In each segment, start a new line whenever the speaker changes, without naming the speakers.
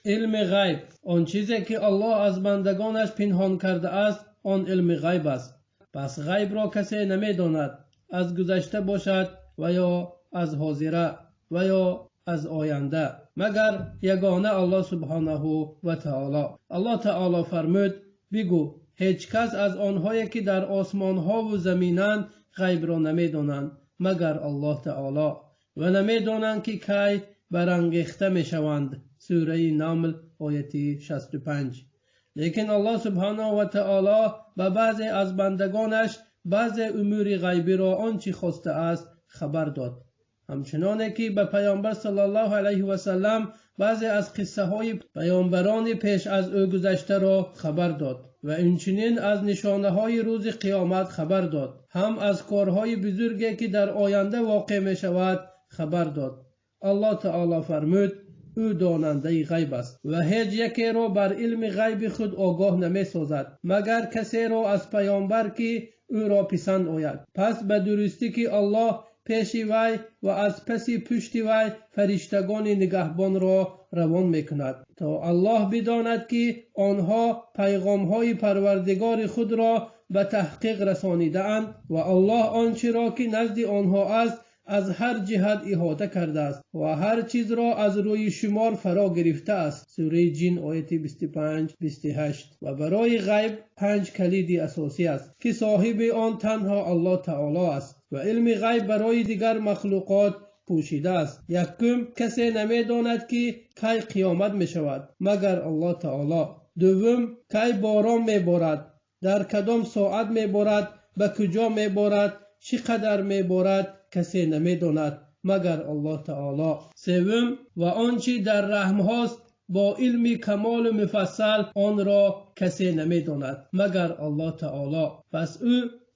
علم غیب آن چیزی که الله از بندگانش پنهان کرده است، آن علم غیب است. پس غیب را کسی نمیداند، از گذشته باشد و یا از حاضره و یا از آینده، مگر یگانه الله سبحانه و تعالی. الله تعالی فرمود: بگو هیچ کس از آنهایی که در آسمان ها و زمینند غیب را نمیدانند مگر الله تعالی، و نمیدانند که کی برانگیخته میشوند. سوره نمل آیه 65. لیکن الله سبحانه و تعالی به بعضی از بندگانش بعضی امور غیبی را آنچه خواسته است خبر داد، همچنانه که به پیامبر صلی الله علیه و سلم بعضی از قصه های پیامبران پیش از او گذشته را خبر داد و اینچنین از نشانه های روز قیامت خبر داد، هم از کارهای بزرگی که در آینده واقع می شود خبر داد. الله تعالی فرمود: او داننده غیب است و هیچ یکی را بر علم غیب خود آگاه نمی سازد مگر کسی را از پیامبر که او را پسند آید. پس به درستی که الله پیش وی و از پس پشت وی فرشتگان نگهبان را روان میکند تا الله بداند که آنها پیغام های پروردگار خود را به تحقیق رسانیده اند و الله آنچه را که نزد آنها است از هر جهت احاطه کرده است و هر چیز را از روی شمار فرا گرفته است. سوره جن آیه 25-28. و برای غیب 5 کلید اساسی است که صاحب آن تنها الله تعالی است و علم غیب برای دیگر مخلوقات پوشیده است. یکم، کسی نمیداند که کی قیامت می شود مگر الله تعالی. دوم، کی باران می بارد، در کدام ساعت می بارد، به کجا می بارد، چقدر می بارد، کسی نمیداند مگر الله تعالی. سوم، و آنچه در رحم هاست با علم کمال مفصل آن را کسی نمیداند مگر الله تعالی. پس او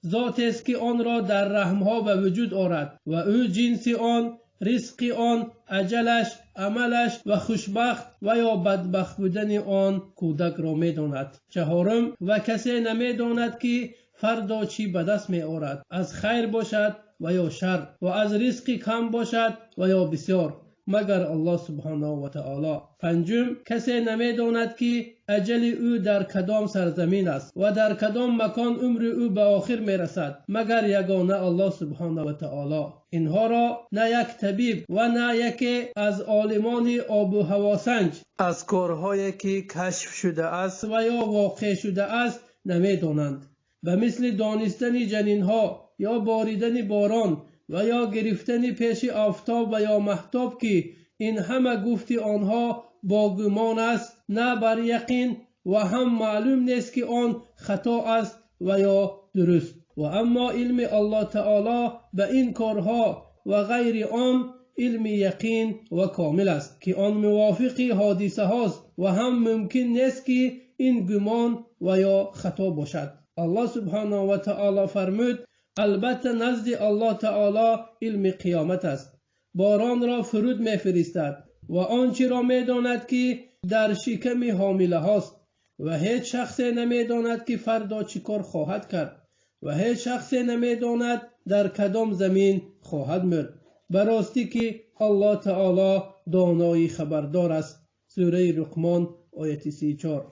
ذات است که آن را در رحم ها به وجود آورد و او جنس آن، رزق آن، اجلش، عملش و خوشبخت و یا بدبخت بودن آن کودک را میداند. چهارم، و کسی نمیداند که فردا چی به دست می آورد، از خیر باشد و یا شر، و از رزق کم باشد و یا بسیار مگر الله سبحانه و تعالی. پنجم، کسی نمیداند که اجل او در کدام سرزمین است و در کدام مکان عمر او به آخر میرسد مگر یگانه الله سبحانه و تعالی. اینها را نه یک طبیب و نه یکی از عالمان آب و هواسنج از کارهایی که کشف شده است و یا واقع شده است نمیدانند، به مثل دانستن جنین ها یا باریدن باران و یا گرفتن پیش آفتاب و یا مهتاب که این همه گفت آنها با گمان است نه بر یقین و هم معلوم نیست که آن خطا است و یا درست. و اما علم الله تعالی به این کارها و غیر آن علم یقین و کامل است که آن موافق حادثه هاست و هم ممکن نیست که این گمان و یا خطا باشد. الله سبحانه و تعالی فرمود: البته نزد الله تعالی علم قیامت است، باران را فرود می فرستد و آنچه را می داند که در شکم حامله هاست و هیچ شخصی نمی داند که فردا چی کار خواهد کرد و هیچ شخصی نمی داند در کدام زمین خواهد مرد، براستی که الله تعالی دانای خبردار است. سوره لقمان آیه 34.